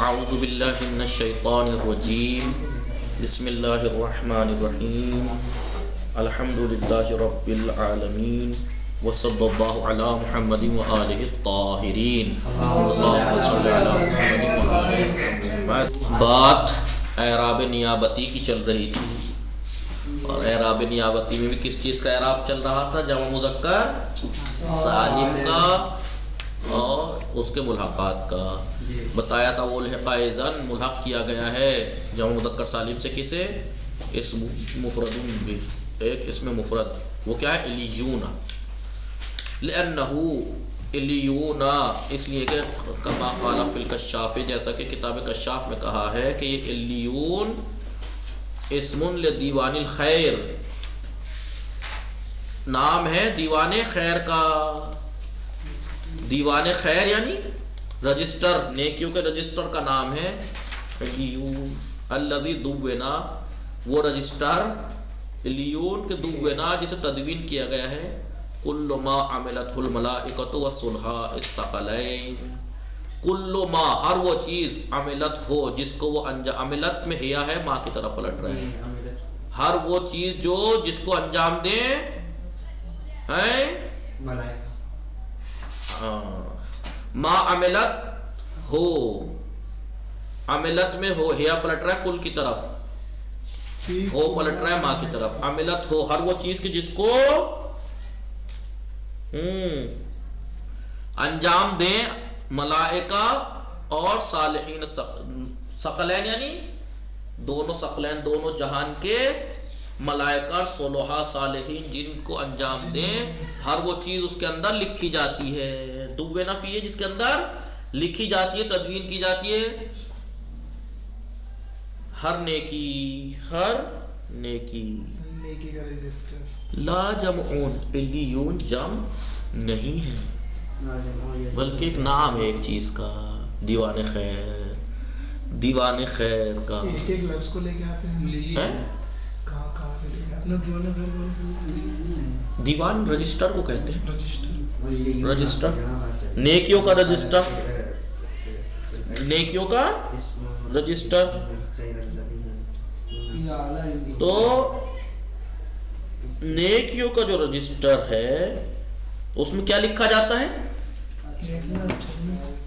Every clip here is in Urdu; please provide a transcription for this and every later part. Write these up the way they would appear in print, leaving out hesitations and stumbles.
اعوذ باللہ من الشیطان الرجیم بسم اللہ الرحمن الرحیم الحمد للہ رب العالمین وصلی اللہ علی محمد وآلہ الطاہرین اللہم صلی علی محمد وآلہ محمد۔ بات اعراب نیابتی کی چل رہی تھی، اور اعراب نیابتی میں بھی کس چیز کا اعراب چل رہا تھا؟ جمع مذکر سالم کا اور اس کے ملحقات کا۔ بتایا تھا وہ لحقائزن ملحق کیا گیا ہے جمع مذکر سالم سے کسے؟ اسم مفرد بھی، ایک اسم مفرد، وہ کیا ہے؟ الیون، لأنہو الیون، اس لیے کہ کما قال فی الکشاف، جیسا کہ کتاب کشاف میں کہا ہے کہ یہ الیون اسم لدیوان الخیر، نام ہے دیوان خیر کا۔ دیوان خیر یعنی رجسٹر، نیکیوں کے رجسٹر کا نام ہے الیون۔ الذی دونا، وہ رجسٹر الیون کے دونا جسے تدوین کیا گیا ہے۔ کل ما عملتہ الملائکۃ والصلحاء الثقلین، کل ما، ہر وہ چیز، عملت ہو جس کو وہ انجام، عملت میں ہیا ہے ماں کی طرف پلٹ رہے ہیں، ہر وہ چیز جو جس کو انجام دے ہیں ما عملت ہو، عملت میں ہو، ہیا پلٹ رہا ہے کل کی طرف، ہو پلٹ رہا ہے ماں کی طرف، عملت ہو ہر وہ چیز کی جس کو انجام دیں ملائکہ اور صالحین، ثقلین یعنی دونوں ثقلین، دونوں جہان کے ملائکہ، صلحاء، صالحین، جن کو انجام دیں، ہر وہ چیز اس کے اندر لکھی جاتی ہے۔ دونا فی ہے جس کے اندر لکھی جاتی ہے، تدوین کی جاتی ہے ہر نیکی، ہر نیکی۔ لا جمعون، الیون جمع نہیں ہے بلکہ ایک نام ہے ایک چیز کا، دیوان خیر، دیوان خیر کا۔ ایک لفظ کو لے کے آتے ہیں، کہاں سے لے کے آتے ہیں؟ دیوان خیر، دیوان رجسٹر کو کہتے ہیں، رجسٹر، نیکیوں کا رجسٹر، نیکیوں کا رجسٹر۔ تو نیکیوں کا جو رجسٹر ہے اس میں کیا لکھا جاتا ہے؟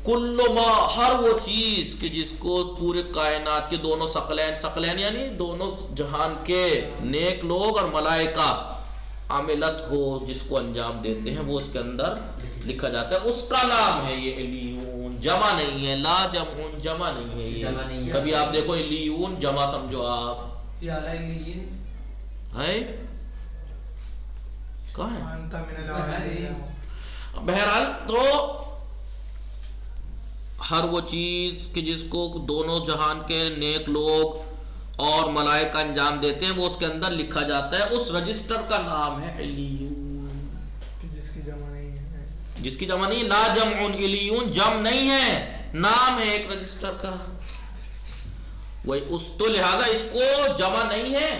کل ما، ہر وہ چیز کہ جس کو پورے کائنات کے دونوں ثقلین، ثقلین یعنی دونوں جہان کے نیک لوگ اور ملائکہ، عملت ہو جس کو انجام دیتے ہیں، وہ اس کے اندر لکھا جاتا ہے، اس کا نام ہے یہ الیون، جمع نہیں ہے، لا جمعون، جمع نہیں ہے یہ۔ کبھی آپ دیکھو الیون جمع سمجھو آپ ہے، کہاں ہے؟ بہرحال تو ہر وہ چیز کہ جس کو دونوں جہان کے نیک لوگ اور ملائکہ انجام دیتے ہیں، وہ اس کے اندر لکھا جاتا ہے، اس رجسٹر کا نام ہے الیون، جس کی جمع نہیں ہے، جس کی جمع نہیں، لا جمعون، الیون جمع نہیں ہے، نام ہے ایک رجسٹر کا۔ وہی اس تو لہذا اس کو جمع نہیں ہے،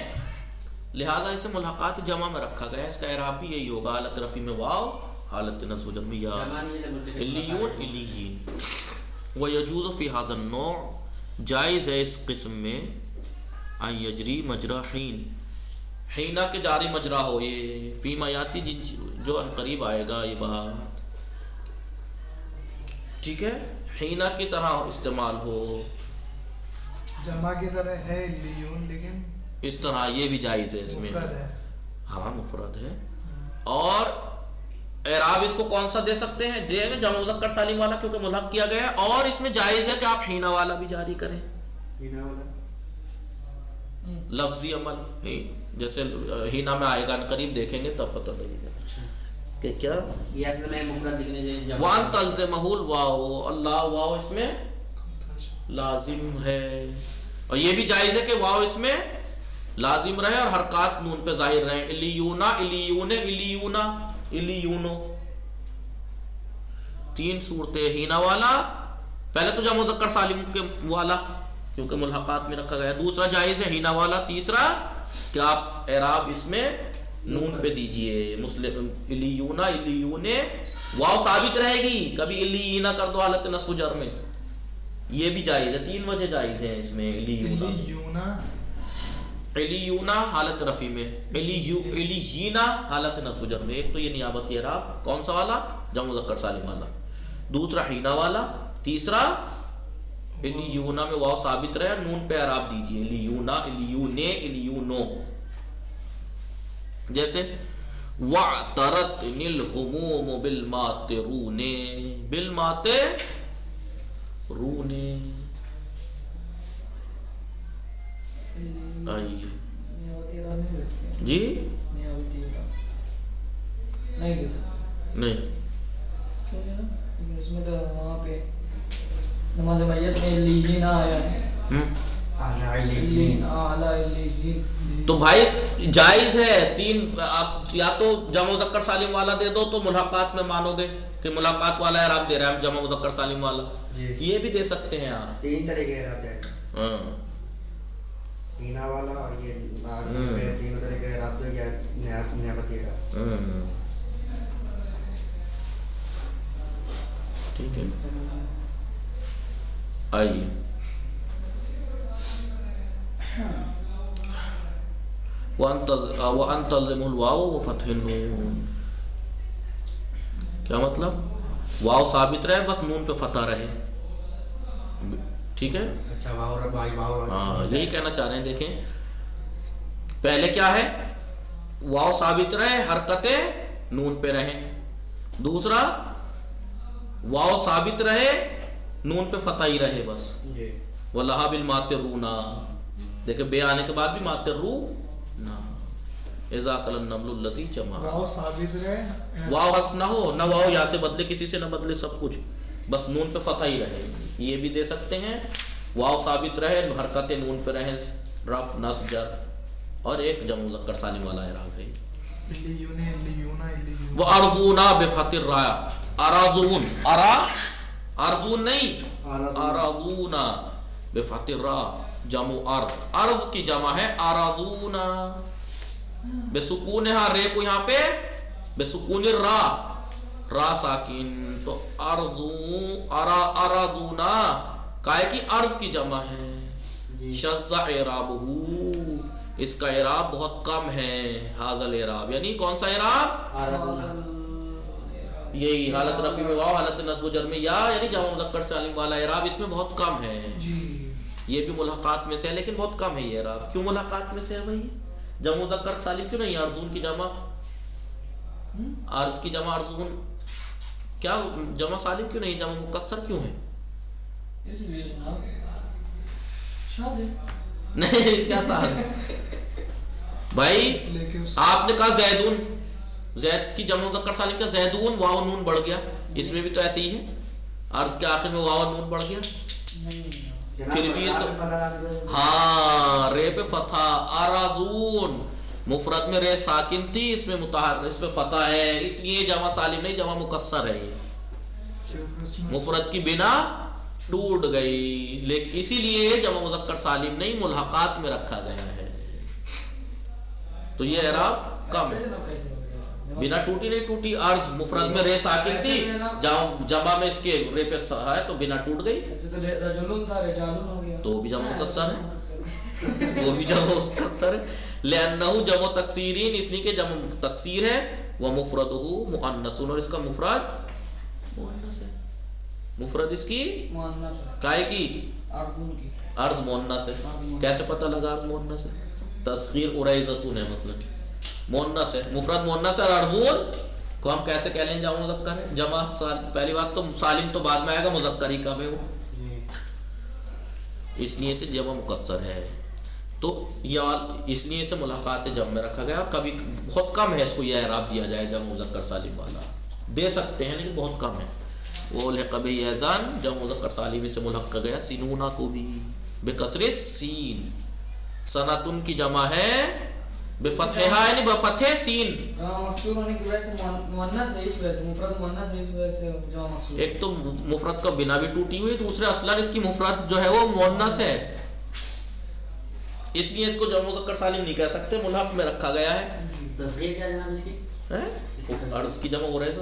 لہذا اسے ملحقات جمع میں رکھا گیا، اس کا اعراب بھی یہی ہوگا، حالت رفع میں واو، حالت نصب جر میں یا، الیون، الیین۔ وَيَجُوزُ فِي هَذَا النَّوْعِ، جائز ہے اس قسم میں، ان یجری مجرا حین، حینہ کے جاری مجرا ہو، یہ فی میاتی جو قریب آئے گا یہ بات، ٹھیک ہے، حینہ کی طرح استعمال ہو، جمع کی طرح ہے لیون، لیکن اس طرح یہ بھی جائز ہے اس میں، مفرد ہے، ہاں مفرد ہے۔ اور اعراب اس کو کون سا دے سکتے ہیں؟ دے گا جمع مذکر سالم والا، کیونکہ ملحق کیا گیا ہے، اور اس میں جائز ہے کہ آپ حینہ والا بھی جاری کریں، لفظی عمل، جیسے ہینا میں آئے گا، قریب دیکھیں گے تب پتہ لگے گا کہ کیا وان تلزمہ الواو، اللہ واو اس میں لازم ہے، اور یہ بھی جائز ہے کہ واو اس میں لازم رہے اور حرکات نون پہ ظاہر رہے، الیونا، الیون، الیونا، الیونو، تین صورتیں، ہینا والا پہلے تو جمع مذکر سالم کے والا کیونکہ ملحقات میں رکھا گیا، دوسرا جائز ہے ہینا والا، تیسرا کہ آپ اعراب اس میں نون پہ دیجئے، مسلم الیونا، الیونے، واو ثابت رہے گی، کبھی الیینا کر دو حالت نصب جر میں، یہ بھی جائز ہے، 3 وجہ جائز ہیں اس میں. علیونا حالت رفع میں، علیجینا حالت نصب جر میں. ایک تو یہ نیابتی اعراب کون سا والا؟ جمع مذکر سالم والا. دوسرا حینا والا. تیسرا علیونا میں واو ثابت رہے، نون پہ اعراب دیجیے. علیونا، علیونے، علیونو. جیسے وَاعْتَرَتْنِ الْهُمُومُ بِالْمَاطِرُونِ، بالماطرون. آئیے جی نہیں اس میں تو وہاں پہ نماز میت میں لیجین آیا ہے. تو بھائی جائز ہے 3. آپ یا تو جمع مذکر سالم والا دے دو تو ملاقات میں مانو گے کہ ملاقات والا اعراب دے رہا ہے جمع مذکر سالم والا. یہ بھی دے سکتے ہیں آپ. 3 طریقے اعراب جائیں. ہاں ہینا والا اور یہ 3 طریقے اعراب دو یا نیابتی اعراب. ٹھیک ہے آئیے. وَأَن تَلْزِمُ الْوَاوُ وَفَتْحِ النُّونِ. کیا مطلب؟ واو ثابت رہے بس نون پہ فتح رہے. ٹھیک ہے. اچھا واو ہاں یہی کہنا چاہ رہے ہیں. دیکھیں پہلے کیا ہے؟ واو ثابت رہے، حرکتیں نون پہ رہیں. دوسرا واو ثابت رہے، نون پہ فتح ہی رہے بس. وَلَهَا بِالْمَاطِرُونَ. دیکھیں بے آنے کے بعد بھی ماطرون. اذا قال النمل التي جمع. واو ثابت رہے، واو حذف نہ ہو، نہ واو یا سے بدلے، کسی سے نہ بدلے، سب کچھ بس نون پہ فتح ہی رہے. یہ بھی دے سکتے ہیں. واو ثابت رہے، حرکتیں نون پہ رہیں، رفع نصب جر. اور ایک جمع مذکر سالم والا اعراب ہے. وَأَرْضُونَا بِفَتْحِ الراء. اراضون، ارضون نہیں، اراضونا بفتح الراء جمع ارض. ارض کی جمع ہے اراضونا. بسکونہا، رے کو یہاں پہ بسکون الراء، را ساکن، تو اراضونا کائے کی ارض کی جمع ہے. شذ اعرابہ، اس کا اعراب بہت کم ہے. ھذا الاعراب یعنی کون سا اعراب؟ یہی حالت رفع میں واو، حالت نصب و جر میں یا، یعنی جمع مذکر سالم والا اعراب اس میں بہت کم ہے. یہ بھی ملحقات میں سے ہے لیکن بہت کم ہے یہ اعراب. کیوں ملحقات میں سے ہے بھائی؟ جمع مذکر سالم کیوں نہیں؟ ارزون کی جمع، ارض کی جمع ارزون، کیا جمع سالم کیوں نہیں؟ جمع مکسر کیوں ہے؟ نہیں کیا صاحب بھائی آپ نے کہا زیدون، زید کی جمع مذکر سالم کا زیدون، واو نون بڑھ گیا. اس میں بھی تو ایسے ہی ہے، عرض کے آخر میں واو نون بڑھ گیا. پھر بھی ہاں رے پہ فتح. اراضون مفرد میں رے ساکن تھی، اس میں متحرک، اس پہ فتح ہے، اس لیے جمع سالم نہیں جمع مکسر ہے. یہ مفرد کی بنا ٹوٹ گئی، لیکن اسی لیے جمع مذکر سالم نہیں ملحقات میں رکھا گیا ہے. تو یہ اعراب کم ہے. بنا ٹوٹی نہیں ٹوٹی. عرض مفرد میں رے ساکن تھی، جمع میں اس کے رے پہ ہے تو بنا ٹوٹ گئی. تو بھی جمع مکسر ہے، وہ بھی جمع مکسر ہے. لأنہ جمع تکسیرین، اس لیے کہ جمع تکسیر ہے. ومفردہ مؤنث، اور اس کا مفرد مؤنث ہے. مفرد اس کی کائے کی؟ عرض مؤنث ہے. کیسے پتہ لگا عرض مؤنث ہے؟ تصغیر اریزتون ہے مثلا، مؤنث ہے، مفرد مؤنث ہے. اور ارزون کو ہم کیسے کہہ لیں جمع مذکر ہے؟ جمع پہلی بات تو سالم تو بعد میں آئے گا، مذکر ہی کب ہے وہ، اس لیے سے جمع مکسر ہے. تو یا اس لیے سے ملاقات جمع میں رکھا گیا. اور کبھی بہت کم ہے اس کو یہ اعراب دیا جائے جمع مذکر سالم والا. دے سکتے ہیں لیکن بہت کم ہے. وہ لحق به اذان جمع مذکر سالم سے ملحق گیا. سینونا کو بھی بکسر سین. سنتن کی جمع ہے بفتحہ یعنی بفتح سین. مکسور ہونے کی وجہ سے مؤنث ہے، اس وجہ سے مفرد مؤنث ہے، اس وجہ سے جمع مکسور. ایک تو مفرد کا بنا بھی ٹوٹی ہوئی، دوسرے اصلا اس کی مفرد جو ہے وہ مؤنث ہے، اس لیے اس کو جمع مذکر سالم نہیں کہہ سکتے، ملحق میں رکھا گیا ہے. تصغیر کیا جناب اس کی؟ عرض کی جمع اریزہ.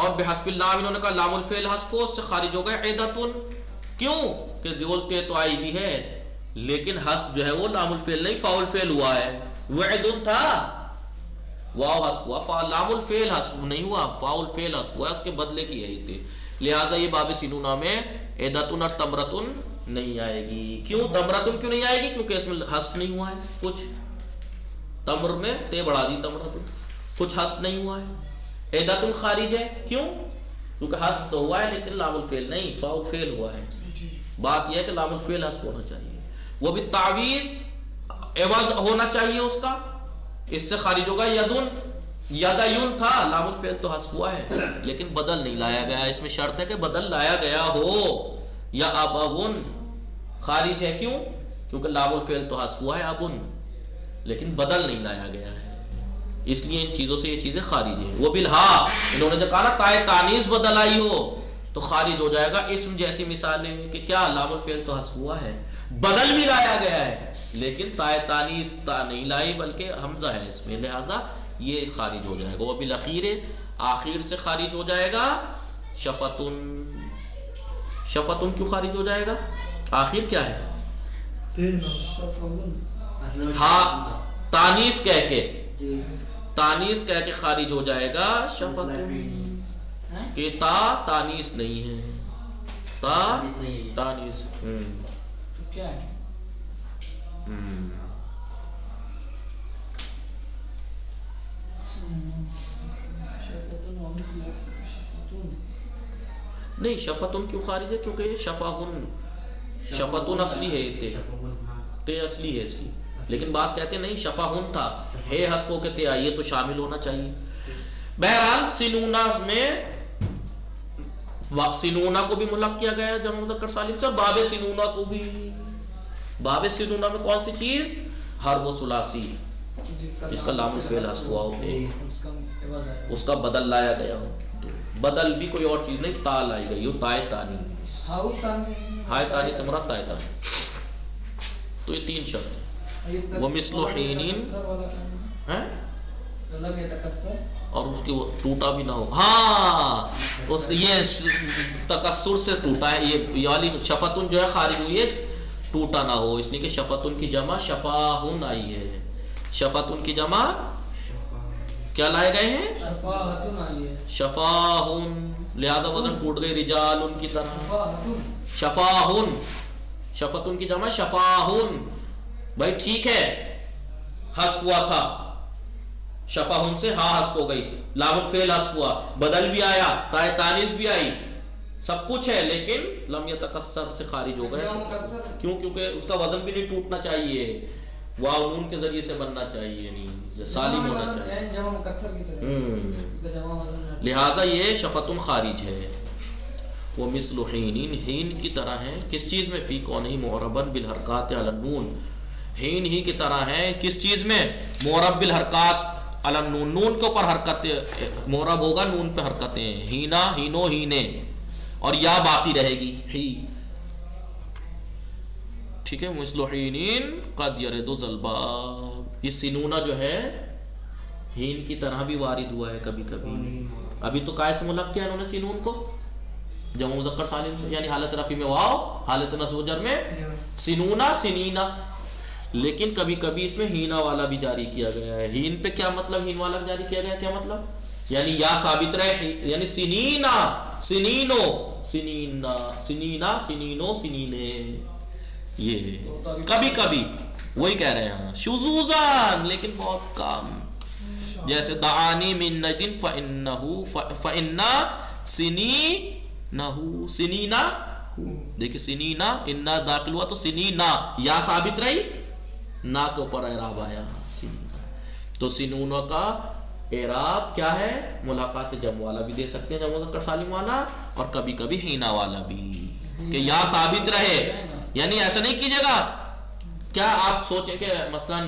اور بحسب اللام انہوں نے کہا لام الفعل حذف اس سے خارج ہو گئے عیدتن، کیوں کہ بولتے تو آئی بھی ہے لیکن حذف جو ہے وہ لام الفعل نہیں فاعل فعل ہوا ہے، وعدن تھا واو حذف ہوا، لام الفعل حذف نہیں ہوا، فاعل فعل حذف ہوا، اس کے بدلے کی ہے تھی، لہٰذا یہ باب سینونا میں عیدتن اور تمرتن نہیں آئے گی۔ کیوں تمرتن کیوں نہیں آئے گی؟ کیونکہ اس میں حذف نہیں ہوا ہے، کچھ تمر میں تے بڑھا دی تمرتن، کچھ حذف نہیں ہوا ہے، عیدتن خارج ہے، کیوں؟ کیونکہ حذف تو ہوا ہے لیکن لام الفعل نہیں فاعل فعل ہوا ہے، بات یہ ہے کہ لام الفعل حذف ہونا چاہیے، وہ بھی تعویض عوض ہونا چاہیے اس کا، اس سے خارج ہوگا یدن، یدیون تھا لام الفعل تو حذف ہوا ہے لیکن بدل نہیں لایا گیا، اس میں شرط ہے کہ بدل لایا گیا ہو، یا ابون خارج ہے، کیوں؟ کیونکہ لام الفعل تو حذف ہوا ہے ابن لیکن بدل نہیں لایا گیا ہے، اس لیے ان چیزوں سے یہ چیزیں خارج ہیں۔ وہ بالہا انہوں نے جو کہا نا تائے تانیث بدل آئی ہو تو خارج ہو جائے گا، اسم جیسی مثالیں کہ کیا لام الفعل تو حذف ہوا ہے بدل بھی لایا گیا ہے لیکن تائے تانیث تا نہیں لائی بلکہ حمزہ ہے اس میں، لہذا یہ خارج ہو جائے گا۔ وہ بالاخیر آخر سے خارج ہو جائے گا، شفتن، شفتن کیوں خارج ہو جائے گا؟ آخر کیا ہے؟ ہاں تانیث کہہ کے، تانیث کہہ کے خارج ہو جائے گا، شفتن کہ تا تانیث نہیں ہے، تا تانیث کیا ہے؟ نہیں شفتن کیوں خارج ہے؟ کیونکہ یہ شفاہن، شفتن اصلی ہے، تے اصلی ہے اس کی، لیکن بعض کہتے ہیں نہیں شفاہن تھا، ہے حذف ہو کے تے آئیے تو شامل ہونا چاہیے۔ بہرحال سنونا میں سنونا کو بھی ملحق کیا گیا جمع مذکر سالم سے، باب سنونا کو بھی، باب سنونا میں کون سی چیز؟ حرف و ثلاثی جس کا لام الفعل حذف ہوا ہو، اس کا بدل لایا گیا ہو، بدل بھی کوئی اور چیز نہیں، تا لائی گئی ہو، تائے تانی، ہائے تانی سے مراد تائے تانی، تو یہ تین شرط ہیں۔ وہ مثل حینین اور اس کی وہ ٹوٹا بھی نہ ہو، ہاں اس یہ تکسر سے ٹوٹا ہے، یہ والی شفتن جو ہے خارج ہوئی ہے ٹوٹا نہ ہو، اس لیے کہ شفتن کی جمع شفاہن آئی ہے، شفتن کی جمع کیا لائے گئے ہیں؟ شفاہن، لہذا وزن ٹوٹ گئی رجال ان کی طرح، شفاہن، شفتن کی جمع شفاہن، بھائی ٹھیک ہے حذف ہوا تھا، شفاہن سے ہاں حذف ہو گئی، لام الفعل حذف ہوا، بدل بھی آیا، تائے تانیث بھی آئی، سب کچھ ہے لیکن لم یتکسر سے خارج ہو گئے، کیوں؟ کیونکہ اس کا وزن بھی نہیں ٹوٹنا چاہیے، واو نون کے ذریعے سے بننا چاہیے، نہیں سالم ہونا چاہیے، لہذا یہ شفتن خارج ہے۔ وہ مثل حین، حین کی طرح ہے، کس چیز میں؟ فی کونہ معربا بالحرکات علی النون، حین ہی کی طرح ہے کس چیز میں؟ معرب بالحرکات علی النون، نون کے اوپر حرکت، معرب ہوگا نون پہ حرکتیں، ہینا ہینو ہینے، اور یا باقی رہے گی ہی، ٹھیک ہے۔ مثل حینین قد یرد ذلباب، یہ سنونا جو ہے ہین کی طرح بھی وارد ہوا ہے کبھی کبھی، ابھی تو کائے سے ملحق کیا انہوں نے سنون کو؟ جمع مذکر سالم سے، یعنی حالت رفع میں واو، حالت نصب و جر میں سنونا سنینا، لیکن کبھی کبھی اس میں ہینا والا بھی جاری کیا گیا ہے۔ ہین پہ کیا مطلب ہین والا جاری کیا گیا؟ کیا مطلب؟ یعنی یا ثابت رہے، یعنی سنینا سنینو سنینا سنینا سنینو سنینے، یہ کبھی کبھی وہی کہہ رہے ہیں شذوذان، لیکن بہت کم، جیسے دعانی من نجن فإنّا سنینہ سنینا، دیکھیں سنینا انا داخل ہوا تو سنینا، یا ثابت رہی، نا کے اوپر اعراب آیا سنینا، تو سنونوں کا اعراب کیا ہے؟ ملاقات جمع والا بھی دے سکتے ہیں، جمع مذکر سالم والا، اور کبھی کبھی ہینا والا بھی، کہ یا ثابت رہے، یعنی ایسا نہیں کیجیے گا، کیا آپ سوچیں کہ مثلا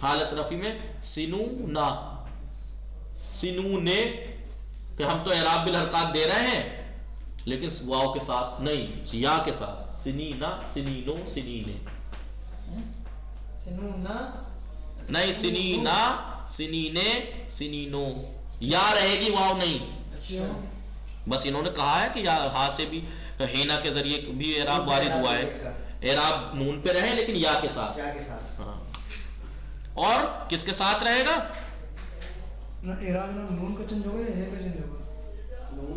حالت رفع میں سنونا سنونے، کہ ہم تو اعراب بالحرکات دے رہے ہیں لیکن واو کے ساتھ نہیں، یا کے ساتھ، سنینا سنینو سنینے، نہیں سنینا سنینے سنینو، یا رہے گی واو نہیں، بس انہوں نے کہا ہے کہ یا ہاں سے بھی ہینا کے ذریعے بھی اعراب وارد ہوا ہے، اعراب نون پہ رہے لیکن یا کے ساتھ، کیا کے ساتھ؟ ہاں، اور کس کے ساتھ رہے گا؟ نہ اعراب نہ نون کا چینج ہوگا یا ہے کا چینج ہوگا؟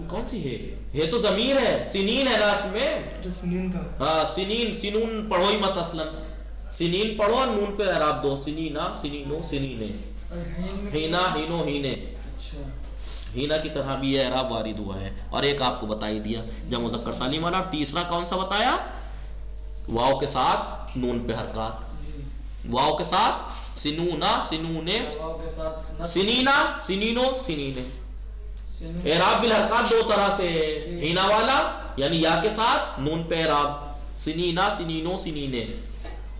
کون سی ہے تو ضمیر ہے، سنین ہے نا اس میں، اچھا سنین کا، ہاں سنین، سنون پڑھو ہی مت اصلا، سنین پڑھو اور نون پہ اعراب دو، سنینا سنینو سنینے، ہینا ہینو ہینے، اچھا ہینا کی طرح بھی یہ اعراب وارد ہوا ہے، اور ایک آپ کو بتا ہی دیا جمع مذکر سالم والا، اور تیسرا کون سا بتایا؟ واو کے ساتھ نون پہ حرکات، واو کے ساتھ سنونا سنونے، سنینا سنینو سنینے، اعراب بالحرکات دو طرح سے، ہینا والا یعنی یا کے ساتھ نون پہ اعراب، سنینا سنینو سنینے،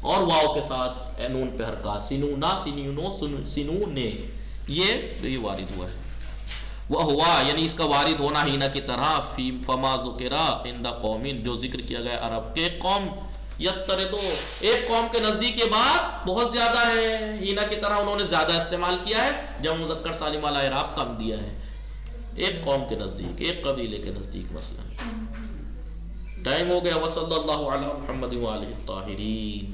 اور واو کے ساتھ نون پہ حرکات، سنونا سنینو سنونے، یہ وارد ہوا ہے۔ وہ ہوا یعنی اس کا وارد ہونا ہینا کی طرح، فی فما ذکرا عند قوم، جو ذکر کیا گیا عرب کے قوم، یتردو ایک قوم کے نزدیک یہ بات بہت زیادہ ہے، ہینا کی طرح انہوں نے زیادہ استعمال کیا ہے، جب مذکر سالم والا اعراب کم دیا ہے، ایک قوم کے نزدیک، ایک قبیلے کے نزدیک مثلا۔ ٹائم ہو گیا، وصلی اللہ علی محمد وآلہ الطاہرین۔